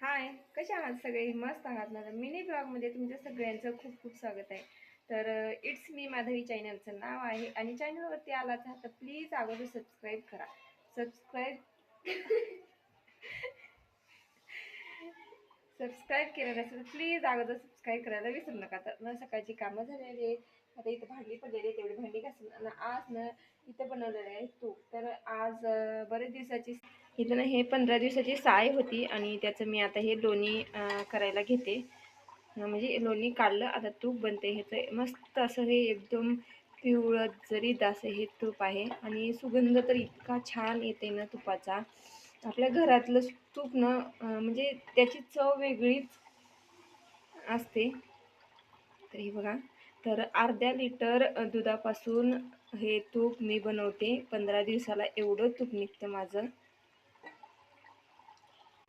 हाय, कशा आहात सगळे? मस्त आहात ना? मिनी ब्लॉगमध्ये तुमच्या सगळ्यांचं खूप खूप स्वागत आहे. तर इट्स मी माधवी चॅनलचं नाव आहे आणि चॅनलवरती आलात तर प्लीज अगोदर सबस्क्राईब करा. सबस्क्राईब सबस्क्राईब केलं नसेल तर प्लीज अगोदर सबस्क्राईब करायला विसरू नका. तर न सकाळची कामं झालेली आहेत. आता इथं भांडी पडलेली आहे, तेवढी भांडी घासून आणि आज ना इथं बनवलेलं आहे तूप. तर आज बरेच दिवसाची इथं ना हे 15 दिवसाची साय होती आणि त्याचं मी आता हे लोणी करायला घेते. म्हणजे लोणी काढलं, आता तूप बनते. ह्याचं मस्त असं हे एकदम पिवळं जरीद असं हे तूप आहे आणि सुगंध तर इतका छान येते ना तुपाचा. आपल्या घरातलं तूप ना म्हणजे त्याची चव वेगळीच असते. तर हे बघा, तर अर्ध्या लिटर दुधापासून हे तूप मी बनवते. 15 दिवसाला एवढं तूप निघतं माझं.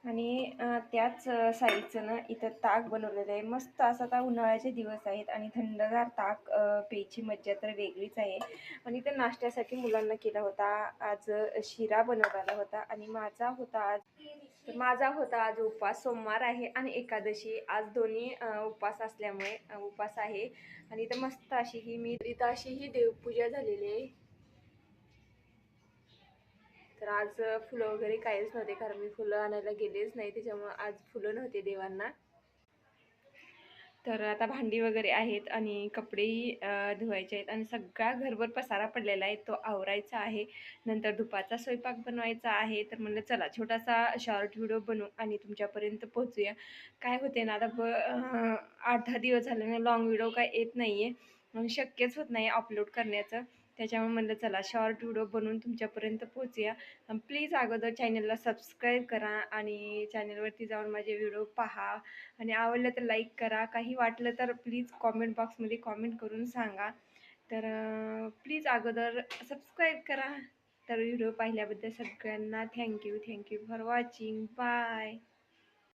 आणि त्याच साईजचं ना इथं ताक बनवलेलं आहे. मस्त असं आता उन्हाळ्याचे दिवस आहेत आणि थंडगार ताक प्यायची मज्जा तर वेगळीच आहे. आणि इथं नाश्त्यासाठी मुलांना केला होता. आज शिरा बनवलेला होता आणि माझा होता आज उपवास. सोमवार आहे आणि एकादशी आज दोन्ही उपवास असल्यामुळे उपवास आहे. आणि इथं मस्त अशी ही देवपूजा झालेली आहे. तर आज फुलं वगैरे काहीच नव्हते, कारण मी फुलं आणायला गेलेच नाही, त्याच्यामुळे आज फुलं नव्हते देवांना. तर आता भांडी वगैरे आहेत आणि कपडेही धुवायचे आहेत आणि सगळा घरभर पसारा पडलेला आहे, तो आवरायचा आहे. नंतर दुपारचा स्वयंपाक बनवायचा आहे. तर म्हणलं चला छोटासा शॉर्ट व्हिडिओ बनवू आणि तुमच्यापर्यंत पोहोचूया. काय होते ना, आता 8-10 दिवस झाले ना लॉंग व्हिडिओ काय येत नाही आहे आणि शक्यच होत नाही अपलोड करण्याचं. त्याच्यामुळे म्हणलं चला शॉर्ट व्हिडिओ बनवून तुमच्यापर्यंत पोहोचूया. प्लीज अगोदर चॅनलला सबस्क्राईब करा आणि चॅनलवरती जाऊन माझे व्हिडिओ पहा आणि आवडलं तर लाईक करा. काही वाटलं तर प्लीज कॉमेंट बॉक्समध्ये कॉमेंट करून सांगा. तर प्लीज अगोदर सबस्क्राईब करा. तर व्हिडिओ पाहिल्याबद्दल सगळ्यांना थँक्यू फॉर वॉचिंग. बाय.